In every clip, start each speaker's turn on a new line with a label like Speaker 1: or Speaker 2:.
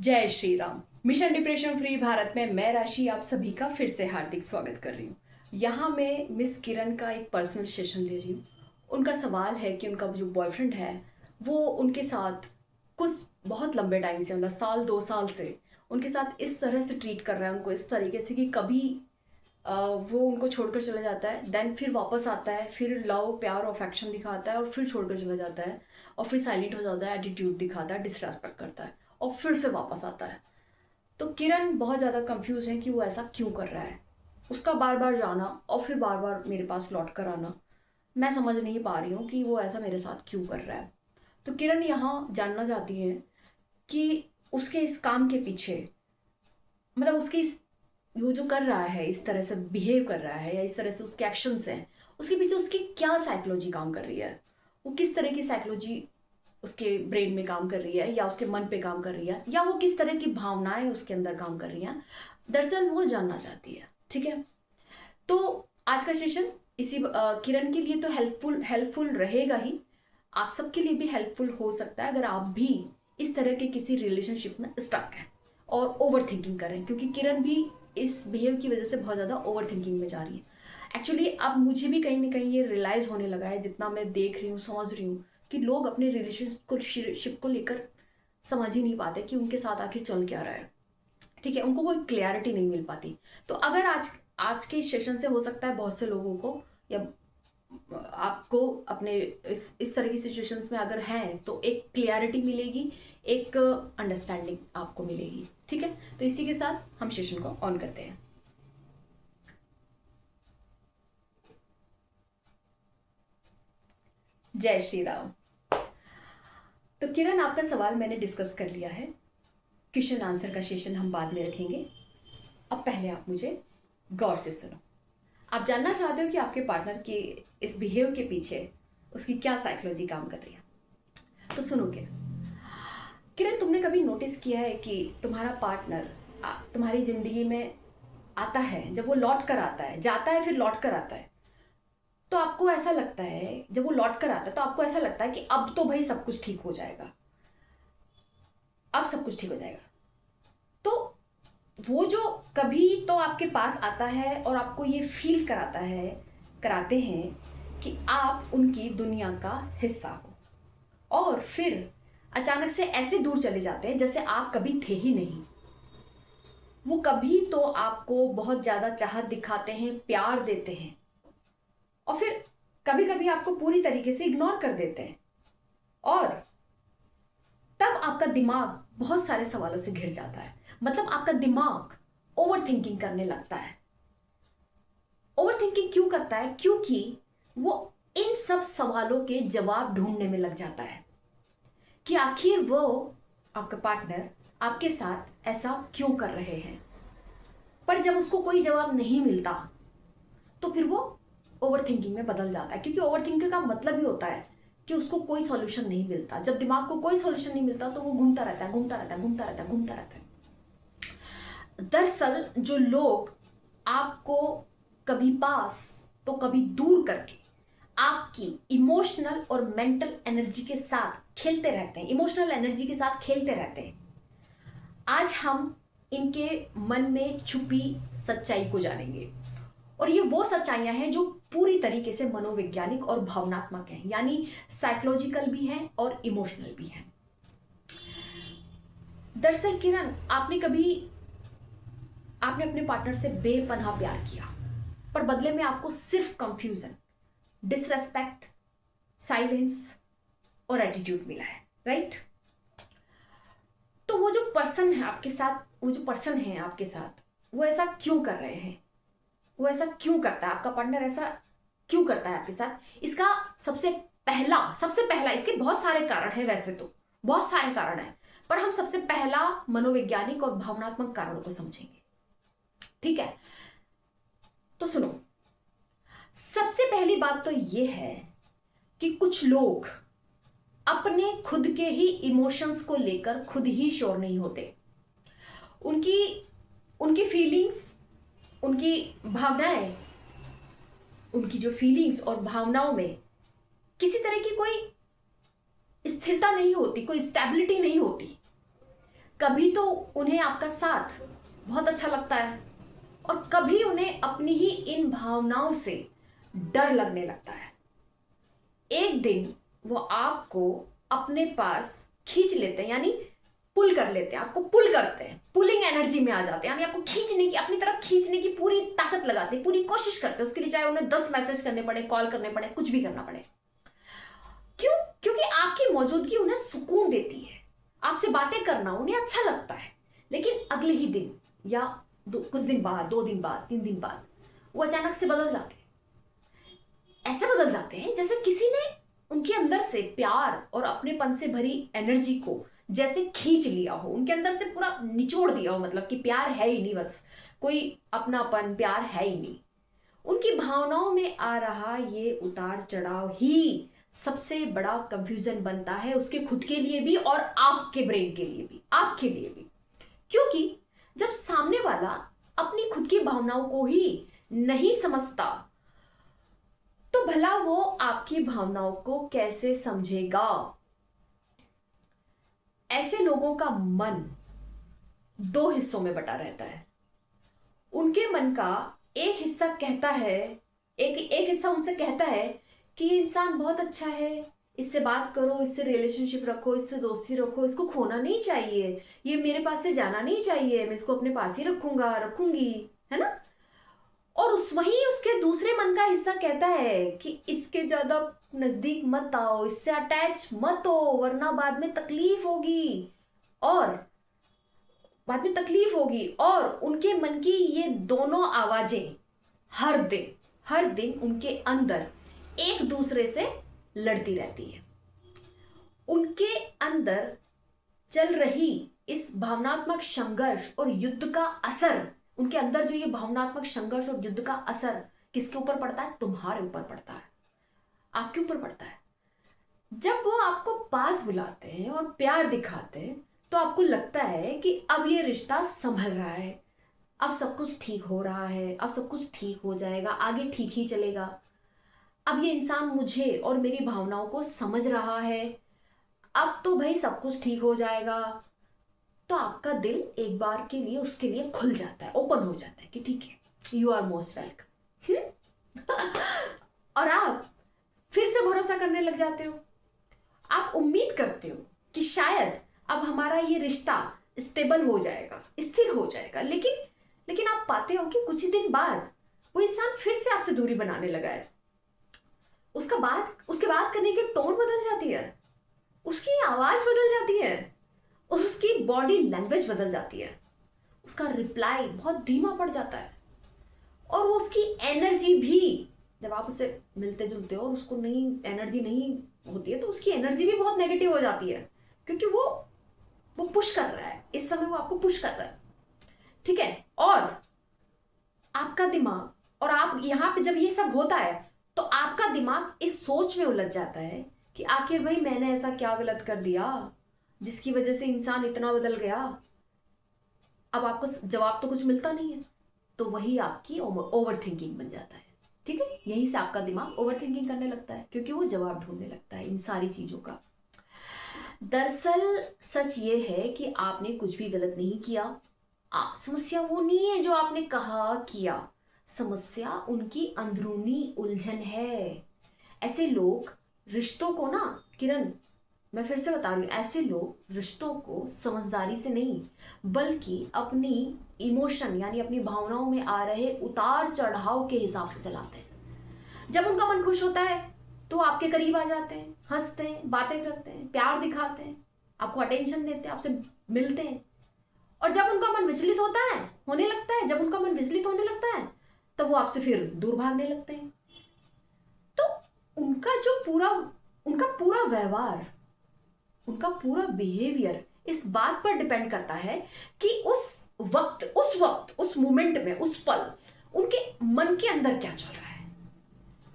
Speaker 1: जय Shri Ram. Mission depression free Bharat में मैं राशि आप सभी का फिर से हार्दिक स्वागत कर रही हूँ। यहाँ मैं मिस किरण का एक पर्सनल सेशन ले रही हूँ। उनका सवाल है कि उनका जो बॉयफ्रेंड है वो उनके साथ कुछ बहुत लंबे टाइम से, मतलब साल 2 साल से उनके साथ इस तरह से ट्रीट कर रहा है उनको, इस तरीके से कि कभी वो उनको छोड़कर चला जाता है, देन फिर वापस आता है, फिर लव प्यार और अफेक्शन दिखाता है और फिर छोड़कर चला जाता है और फिर साइलेंट हो जाता है, एटीट्यूड दिखाता है, डिसरेस्पेक्ट करता है और फिर से वापस आता है। तो किरण बहुत ज़्यादा कंफ्यूज है कि वो ऐसा क्यों कर रहा है। उसका बार बार जाना और फिर बार बार मेरे पास लौट कर आना, मैं समझ नहीं पा रही हूँ कि वो ऐसा मेरे साथ क्यों कर रहा है। तो किरण यहाँ जानना चाहती है कि उसके इस काम के पीछे, मतलब उसके इस वो जो कर रहा है, इस तरह से बिहेव कर रहा है या इस तरह से उसके एक्शंस हैं, उसके पीछे उसकी क्या साइकोलॉजी काम कर रही है। वो किस तरह की साइकोलॉजी उसके ब्रेन में काम कर रही है या उसके मन पे काम कर रही है, या वो किस तरह की भावनाएं उसके अंदर काम कर रही हैं, दरअसल वो जानना चाहती है। ठीक है, तो आज का सेशन इसी किरण के लिए तो हेल्पफुल रहेगा ही, आप सबके लिए भी हेल्पफुल हो सकता है अगर आप भी इस तरह के किसी रिलेशनशिप में स्टक हैं और ओवर थिंकिंग कर रहे हैं, क्योंकि किरण भी इस बिहेव की वजह से बहुत ज़्यादा ओवर थिंकिंग में जा रही है। एक्चुअली अब मुझे भी कहीं ना कहीं ये रियलाइज़ होने लगा है, जितना मैं देख रही हूँ, समझ रही हूँ कि लोग अपने रिलेशनशिप को लेकर समझ ही नहीं पाते कि उनके साथ आखिर चल क्या रहा है। ठीक है, उनको कोई क्लैरिटी नहीं मिल पाती। तो अगर आज आज के सेशन से हो सकता है बहुत से लोगों को या आपको अपने इस तरह की सिचुएशंस में अगर हैं तो एक क्लियरिटी मिलेगी, एक अंडरस्टैंडिंग आपको मिलेगी। ठीक है, तो इसी के साथ हम सेशन को ऑन करते हैं। जय श्री राम। तो किरण, आपका सवाल मैंने डिस्कस कर लिया है, क्वेश्चन आंसर का सेशन हम बाद में रखेंगे। अब पहले आप मुझे गौर से सुनो। आप जानना चाहते हो कि आपके पार्टनर के इस बिहेव के पीछे उसकी क्या साइकोलॉजी काम कर रही है। तो सुनोगे किरण, तुमने कभी नोटिस किया है कि तुम्हारा पार्टनर तुम्हारी जिंदगी में आता है, जब वो लौट कर आता है, जाता है फिर लौट कर आता है, तो आपको ऐसा लगता है, जब वो लौट कर आता है तो आपको ऐसा लगता है कि अब तो भाई सब कुछ ठीक हो जाएगा, अब सब कुछ ठीक हो जाएगा। तो वो जो कभी तो आपके पास आता है और आपको ये फील कराते हैं कि आप उनकी दुनिया का हिस्सा हो, और फिर अचानक से ऐसे दूर चले जाते हैं जैसे आप कभी थे ही नहीं। वो कभी तो आपको बहुत ज्यादा चाहत दिखाते हैं, प्यार देते हैं, और फिर कभी कभी आपको पूरी तरीके से इग्नोर कर देते हैं, और तब आपका दिमाग बहुत सारे सवालों से घिर जाता है। मतलब आपका दिमाग ओवर थिंकिंग करने लगता है। ओवर थिंकिंग क्यों करता है? क्योंकि वो इन सब सवालों के जवाब ढूंढने में लग जाता है कि आखिर वो, आपका पार्टनर, आपके साथ ऐसा क्यों कर रहे हैं। पर जब उसको कोई जवाब नहीं मिलता तो फिर वो ओवर थिंकिंग में बदल जाता है, क्योंकि ओवर थिंकिंग का मतलब ही होता है कि उसको कोई सॉल्यूशन नहीं मिलता। जब दिमाग को कोई सॉल्यूशन नहीं मिलता तो वो घूमता रहता है, घूमता रहता है, घूमता रहता है, घूमता रहता है। दरअसल जो लोग आपको कभी पास तो कभी दूर करके आपकी इमोशनल और मेंटल एनर्जी के साथ खेलते रहते हैं, इमोशनल एनर्जी के साथ खेलते रहते हैं, आज हम इनके मन में छुपी सच्चाई को जानेंगे। और ये वो सच्चाइयां हैं जो पूरी तरीके से मनोवैज्ञानिक और भावनात्मक हैं, यानी साइकोलॉजिकल भी हैं और इमोशनल भी हैं। दरअसल किरण, आपने अपने पार्टनर से बेपनाह प्यार किया, पर बदले में आपको सिर्फ कंफ्यूजन, डिसरेस्पेक्ट, साइलेंस और एटीट्यूड मिला है, राइट? तो वो जो पर्सन है आपके साथ, वो ऐसा क्यों कर रहे हैं? वो ऐसा क्यों करता है? आपका पार्टनर ऐसा क्यों करता है आपके साथ? इसका सबसे पहला इसके बहुत सारे कारण हैं, वैसे तो बहुत सारे कारण हैं, पर हम सबसे पहला मनोवैज्ञानिक और भावनात्मक कारणों को समझेंगे। ठीक है, तो सुनो, सबसे पहली बात तो ये है कि कुछ लोग अपने खुद के ही इमोशंस को लेकर खुद ही श्योर नहीं होते। उनकी उनकी फीलिंग्स, उनकी भावनाएं, उनकी जो फीलिंग्स और भावनाओं में किसी तरह की कोई स्थिरता नहीं होती, कोई स्टेबिलिटी नहीं होती। कभी तो उन्हें आपका साथ बहुत अच्छा लगता है और कभी उन्हें अपनी ही इन भावनाओं से डर लगने लगता है। एक दिन वो आपको अपने पास खींच लेते हैं, यानी पुल कर लेते हैं, आपको पुल करते हैं, पुलिंग एनर्जी में आ जाते हैं, यानी आपको खींचने की, अपनी तरफ खींचने की पूरी ताकत लगाते हैं, पूरी कोशिश करते हैं उसके लिए, चाहे उन्हें 10 मैसेज करने पड़े, कॉल करने पड़े, कुछ भी करना पड़े। क्यों? क्योंकि आपकी मौजूदगी उन्हें सुकून देती है, आपसे बातें करना उन्हें अच्छा लगता है। लेकिन अगले ही दिन या कुछ दिन बाद, 2 दिन बाद, 3 दिन बाद वो अचानक से बदल जाते हैं। ऐसे बदल जाते हैं जैसे किसी ने उनके अंदर से प्यार और अपनेपन से भरी एनर्जी को जैसे खींच लिया हो, उनके अंदर से पूरा निचोड़ दिया हो, मतलब कि प्यार है ही नहीं, बस कोई अपनापन प्यार है ही नहीं। उनकी भावनाओं में आ रहा ये उतार चढ़ाव ही सबसे बड़ा कंफ्यूजन बनता है, उसके खुद के लिए भी और आपके ब्रेन के लिए भी, आपके लिए भी। क्योंकि जब सामने वाला अपनी खुद की भावनाओं को ही नहीं समझता तो भला वो आपकी भावनाओं को कैसे समझेगा। ऐसे लोगों का मन 2 हिस्सों में बटा रहता है। उनके मन का एक हिस्सा कहता है, एक हिस्सा उनसे कहता है कि ये इंसान बहुत अच्छा है, इससे बात करो, इससे रिलेशनशिप रखो, इससे दोस्ती रखो, इसको खोना नहीं चाहिए, ये मेरे पास से जाना नहीं चाहिए, मैं इसको अपने पास ही रखूंगा, रखूंगी, है ना। और वही उसके दूसरे मन का हिस्सा कहता है कि इसके ज्यादा नजदीक मत आओ, इससे अटैच मत हो, वरना बाद में तकलीफ होगी, और बाद में तकलीफ होगी। और उनके मन की ये दोनों आवाजें हर दिन उनके अंदर एक दूसरे से लड़ती रहती है। उनके अंदर चल रही इस भावनात्मक संघर्ष और युद्ध का असर, उनके अंदर जो ये भावनात्मक संघर्ष और युद्ध का असर किसके ऊपर पड़ता है? तुम्हारे ऊपर पड़ता है, आपके ऊपर पड़ता है। जब वो आपको पास बुलाते हैं और प्यार दिखाते हैं तो आपको लगता है कि अब ये रिश्ता संभल रहा है, अब सब कुछ ठीक हो रहा है, अब सब कुछ ठीक हो जाएगा, आगे ठीक ही चलेगा, अब ये इंसान मुझे और मेरी भावनाओं को समझ रहा है, अब तो भाई सब कुछ ठीक हो जाएगा। तो आपका दिल एक बार के लिए उसके लिए खुल जाता है, ओपन हो जाता है कि ठीक है, यू आर मोस्ट वेलकम। और आप फिर से भरोसा करने लग जाते हो। आप उम्मीद करते हो कि शायद अब हमारा ये रिश्ता स्टेबल हो जाएगा, स्थिर हो जाएगा। लेकिन आप पाते हो कि कुछ ही दिन बाद वो इंसान फिर से आपसे दूरी बनाने लगा है। उसके बात करने की टोन बदल जाती है, उसकी आवाज बदल जाती है, और उसकी बॉडी लैंग्वेज बदल जाती है, उसका रिप्लाई बहुत धीमा पड़ जाता है, और वो उसकी एनर्जी भी, जब आप उससे मिलते जुलते हो और उसको एनर्जी नहीं होती है तो उसकी एनर्जी भी बहुत नेगेटिव हो जाती है, क्योंकि वो पुश कर रहा है, इस समय वो आपको पुश कर रहा है, ठीक है। और आपका दिमाग, और आप यहाँ पे जब ये सब होता है तो आपका दिमाग इस सोच में उलझ जाता है कि आखिर भाई मैंने ऐसा क्या गलत कर दिया जिसकी वजह से इंसान इतना बदल गया। अब आपको जवाब तो कुछ मिलता नहीं है, तो वही आपकी ओवर थिंकिंग बन जाता है, ठीक है। यहीं से आपका दिमाग ओवर थिंकिंग करने लगता है, क्योंकि वो जवाब ढूंढने लगता है इन सारी चीजों का। दरअसल सच ये है कि आपने कुछ भी गलत नहीं किया। समस्या वो नहीं है जो आपने कहा किया, समस्या उनकी अंदरूनी उलझन है। ऐसे लोग रिश्तों को ना, किरण मैं फिर से बता रही हूँ, ऐसे लोग रिश्तों को समझदारी से नहीं बल्कि अपनी इमोशन यानी अपनी भावनाओं में आ रहे उतार चढ़ाव के हिसाब से चलाते हैं। जब उनका मन खुश होता है तो आपके करीब आ जाते हैं, हंसते हैं, बातें करते हैं, प्यार दिखाते हैं, आपको अटेंशन देते हैं, आपसे मिलते हैं। और जब उनका मन विचलित होने लगता है, जब उनका मन विचलित होने लगता है तब वो आपसे फिर दूर भागने लगते हैं। तो उनका पूरा व्यवहार, उनका पूरा बिहेवियर इस बात पर डिपेंड करता है कि उस वक्त उस मोमेंट में, उस पल उनके मन के अंदर क्या चल रहा है।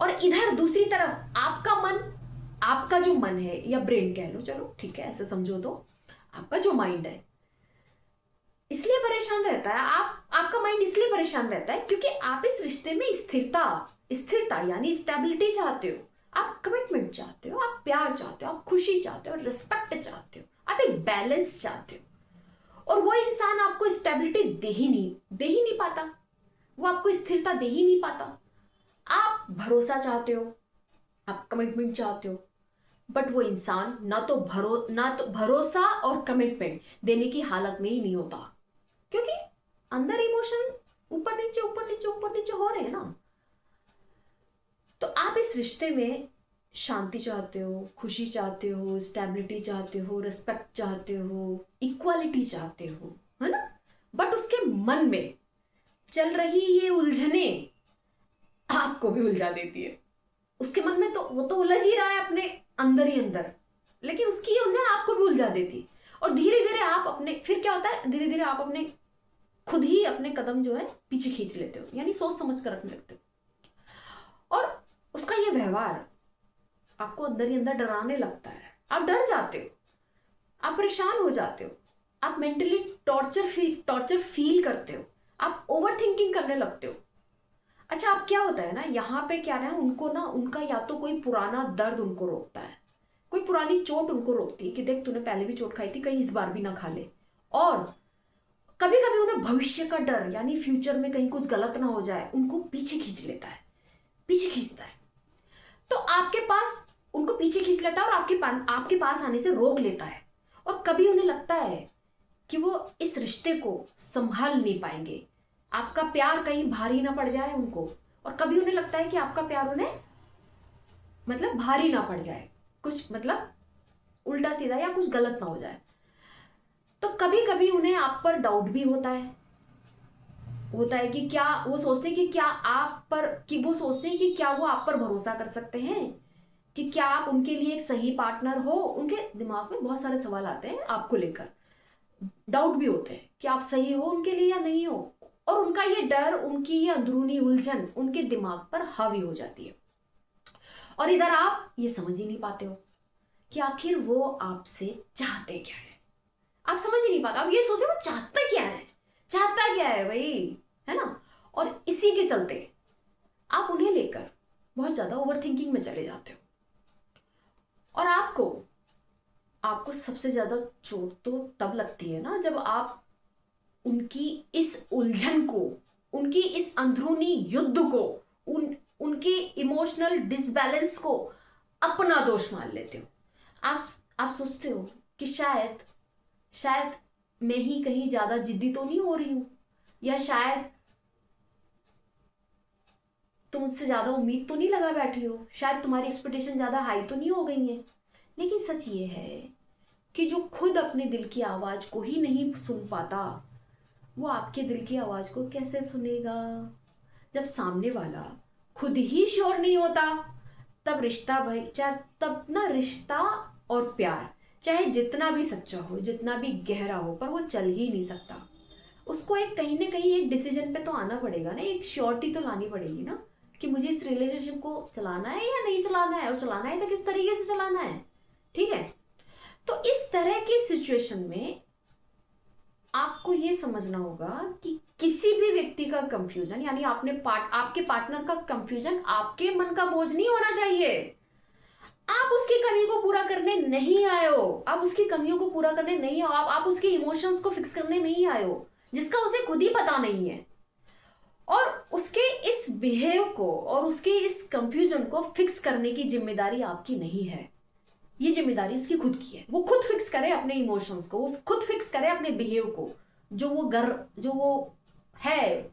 Speaker 1: और इधर दूसरी तरफ आपका जो मन है, या ब्रेन कह लो, चलो ठीक है ऐसे समझो, तो आपका जो माइंड है इसलिए परेशान रहता है। आपका माइंड इसलिए परेशान रहता है क्योंकि आप इस रिश्ते में स्थिरता यानी स्टेबिलिटी चाहते हो, आप कमिटमेंट चाहते हो, आप प्यार चाहते हो, आप खुशी चाहते हो, रिस्पेक्ट चाहते हो, आप एक बैलेंस चाहते हो। और वो इंसान आपको स्टेबिलिटी दे ही नहीं पाता, वो आपको स्थिरता दे ही नहीं पाता। आप भरोसा चाहते हो, आप कमिटमेंट चाहते हो, बट वो इंसान ना तो भरोसा और कमिटमेंट देने की हालत में ही नहीं होता, क्योंकि अंदर इमोशन ऊपर नीचे ऊपर नीचे ऊपर नीचे हो रहे हैं ना। तो आप इस रिश्ते में शांति चाहते हो, खुशी चाहते हो, स्टेबिलिटी चाहते हो, रिस्पेक्ट चाहते हो, इक्वालिटी चाहते हो, है ना। बट उसके मन में चल रही ये उलझने आपको भी उलझा देती है। उसके मन में तो वो तो उलझ ही रहा है अपने अंदर ही अंदर, लेकिन उसकी ये उलझन आपको भी उलझा देती। और धीरे धीरे आप अपने, फिर क्या होता है, धीरे धीरे आप अपने खुद ही अपने कदम जो है पीछे खींच लेते हो, यानी सोच समझ कर रखने लगते हो। और उसका ये व्यवहार आपको अंदर ही अंदर डराने लगता है। आप डर जाते हो, आप परेशान हो जाते हो, आप मेंटली टॉर्चर फील करते हो, आप ओवर थिंकिंग करने लगते हो। अच्छा, अब क्या होता है ना, यहाँ पे क्या है, उनको ना उनका या तो कोई पुराना दर्द उनको रोकता है, कोई पुरानी चोट उनको रोकती है कि देख तूने पहले भी चोट खाई थी, कहीं इस बार भी ना खा ले। और कभी कभी उन्हें भविष्य का डर, यानी फ्यूचर में कहीं कुछ गलत ना हो जाए, उनको पीछे खींच लेता है, पीछे खींचता है। तो आपके पास उनको पीछे खींच लेता है और आपके पास आने से रोक लेता है। और कभी उन्हें लगता है कि वो इस रिश्ते को संभाल नहीं पाएंगे, आपका प्यार कहीं भारी ना पड़ जाए उनको। और कभी उन्हें लगता है कि आपका प्यार उन्हें मतलब भारी ना पड़ जाए, कुछ मतलब उल्टा सीधा या कुछ गलत ना हो जाए। तो कभी कभी उन्हें आप पर डाउट भी होता है कि क्या वो सोचते हैं कि क्या आप पर, कि वो सोचते हैं कि क्या वो आप पर भरोसा कर सकते हैं, कि क्या आप उनके लिए एक सही पार्टनर हो। उनके दिमाग में बहुत सारे सवाल आते हैं आपको लेकर, डाउट भी होते हैं कि आप सही हो उनके लिए या नहीं हो। और उनका ये डर, उनकी ये अंदरूनी उलझन उनके दिमाग पर हावी हो जाती है। और इधर आप ये समझ ही नहीं पाते हो कि आखिर वो आपसे चाहते क्या है। आप समझ ही नहीं पाते, आप ये सोचते हो वो चाहता क्या है भाई, है ना। और इसी के चलते आप उन्हें लेकर बहुत ज्यादा ओवर थिंकिंग में चले जाते हो। और आपको सबसे ज्यादा चोट तो तब लगती है ना, जब आप उनकी इस उलझन को, उनकी इस अंदरूनी युद्ध को, उनके इमोशनल डिसबैलेंस को अपना दोष मान लेते हो। आप सोचते हो कि शायद मैं ही कहीं ज्यादा जिद्दी तो नहीं हो रही हूं, या शायद तुम मुझसे ज्यादा उम्मीद तो नहीं लगा बैठी हो, शायद तुम्हारी एक्सपेक्टेशन ज्यादा हाई तो नहीं हो गई है। लेकिन सच ये है कि जो खुद अपने दिल की आवाज को ही नहीं सुन पाता, वो आपके दिल की आवाज को कैसे सुनेगा। जब सामने वाला खुद ही श्योर नहीं होता, तब रिश्ता भाई, चाहे तब ना रिश्ता और प्यार चाहे जितना भी सच्चा हो, जितना भी गहरा हो, पर वो चल ही नहीं सकता। उसको एक कहीं ना कहीं एक डिसीजन पे तो आना पड़ेगा ना, एक श्योरिटी तो लानी पड़ेगी ना, कि मुझे इस रिलेशनशिप को चलाना है या नहीं चलाना है, और चलाना है तो किस तरीके से चलाना है। ठीक है। तो इस तरह की सिचुएशन में आपको ये समझना होगा कि किसी भी व्यक्ति का कंफ्यूजन, यानी आपके पार्टनर का कंफ्यूजन आपके मन का बोझ नहीं होना चाहिए। आप उसकी कमी को पूरा करने नहीं आए हो, आप उसकी कमियों को पूरा करने नहीं आओ, आप उसके इमोशंस को फिक्स करने नहीं आए हो, जिसका उसे खुद ही पता नहीं है। और उसके इस बिहेव को और उसके इस कंफ्यूजन को फिक्स करने की जिम्मेदारी आपकी नहीं है, ये जिम्मेदारी उसकी खुद की है। वो खुद फिक्स करे अपने इमोशंस को, वो खुद फिक्स करे अपने बिहेव को, जो वो है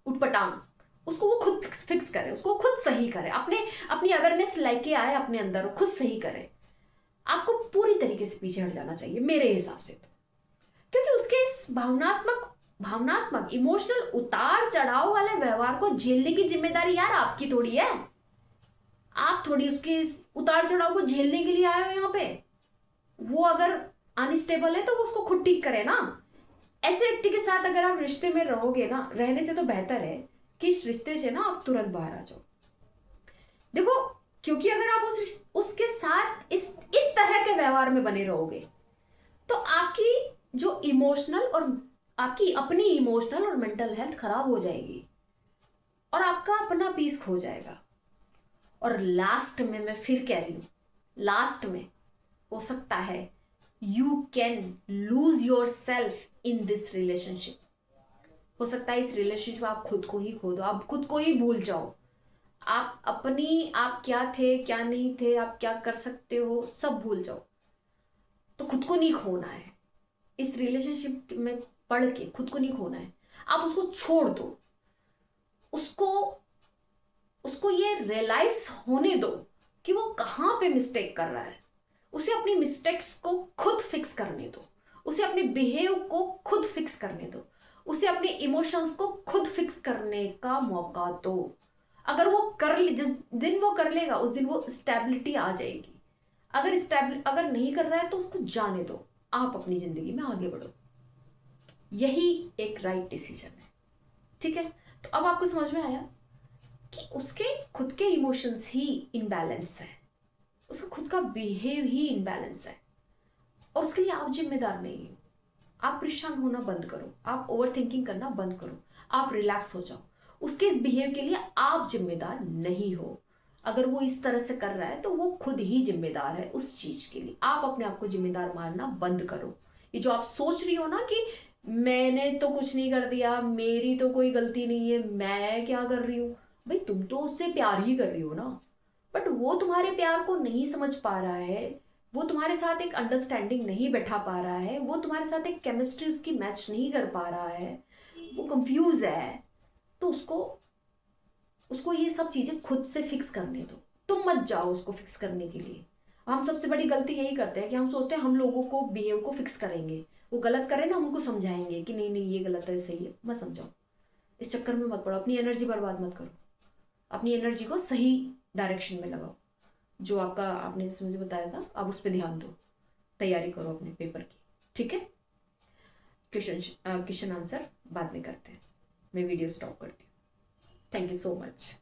Speaker 1: उटपटांग, उसको वो खुद फिक्स करे, उसको खुद सही करे, अपनी अवेयरनेस लेके आए अपने अंदर, खुद सही करे। आपको पूरी तरीके से पीछे हट जाना चाहिए मेरे हिसाब से, क्योंकि उसके इस भावनात्मक इमोशनल उतार चढ़ाव वाले व्यवहार को झेलने की जिम्मेदारी यार आपकी थोड़ी है। आप थोड़ी उसके इस उतार चढ़ाव को झेलने के लिए आए हो यहाँ पे। वो अगर अनस्टेबल है तो वो उसको खुद ठीक करे ना। ऐसे व्यक्ति के साथ अगर आप रिश्ते में रहोगे ना, रहने से तो बेहतर है कि इस रिश्ते से ना आप तुरंत बाहर आ जाओ। देखो, क्योंकि अगर आप उसके साथ इस तरह के व्यवहार में बने रहोगे, तो आपकी जो इमोशनल और आपकी अपनी इमोशनल और मेंटल हेल्थ खराब हो जाएगी, और आपका अपना पीस खो जाएगा। और लास्ट में मैं फिर कह रही हूं, लास्ट में हो सकता है you can lose your self in this relationship. हो सकता है इस रिलेशनशिप में आप खुद को ही खो दो, आप खुद को ही भूल जाओ, आप क्या थे क्या नहीं थे, आप क्या कर सकते हो, सब भूल जाओ। तो खुद को नहीं खोना है इस रिलेशनशिप में, पढ़ के खुद को नहीं खोना है। आप उसको छोड़ दो, उसको उसको ये रियलाइज होने दो कि वो कहाँ पे मिस्टेक कर रहा है। उसे अपनी मिस्टेक्स को खुद फिक्स करने दो, उसे अपने बिहेव को खुद फिक्स करने दो, उसे अपने इमोशंस को खुद फिक्स करने का मौका दो। अगर वो जिस दिन वो कर लेगा उस दिन वो स्टेबिलिटी आ जाएगी। अगर नहीं कर रहा है तो उसको जाने दो, आप अपनी जिंदगी में आगे बढ़ो। यही एक राइट डिसीजन है। ठीक है, तो अब आपको समझ में आया कि उसके खुद के इमोशंस ही इनबैलेंस है, उसका खुद का बिहेव ही इनबैलेंस है, और उसके लिए आप जिम्मेदार नहीं हो। आप परेशान होना बंद करो, आप ओवर थिंकिंग करना बंद करो, आप रिलैक्स हो जाओ। उसके इस बिहेव के लिए आप जिम्मेदार नहीं हो। अगर वो इस तरह से कर रहा है तो वो खुद ही जिम्मेदार है उस चीज के लिए। आप अपने आप को जिम्मेदार मानना बंद करो। ये जो आप सोच रही हो ना कि मैंने तो कुछ नहीं कर दिया, मेरी तो कोई गलती नहीं है, मैं क्या कर रही हूँ, भाई तुम तो उससे प्यार ही कर रही हो ना, बट वो तुम्हारे प्यार को नहीं समझ पा रहा है, वो तुम्हारे साथ एक अंडरस्टैंडिंग नहीं बैठा पा रहा है, वो तुम्हारे साथ एक केमिस्ट्री उसकी मैच नहीं कर पा रहा है, वो कंफ्यूज है। तो उसको उसको ये सब चीजें खुद से फिक्स करने दो, तुम मत जाओ उसको फिक्स करने के लिए। हम सबसे बड़ी गलती यही करते हैं कि हम सोचते हैं हम लोगों को बिहेव को फिक्स करेंगे, वो गलत करे ना हम उनको समझाएंगे कि नहीं नहीं ये गलत है सही है, मत समझाओ। इस चक्कर में मत पड़ो, अपनी एनर्जी बर्बाद मत करो, अपनी एनर्जी को सही डायरेक्शन में लगाओ। जो आपका आपने जैसे मुझे बताया था आप उस पर ध्यान दो, तैयारी करो अपने पेपर की। ठीक है, क्वेश्चन क्वेश्चन आंसर बाद में करते हैं, मैं वीडियो स्टॉप करती हूँ। Thank you so much.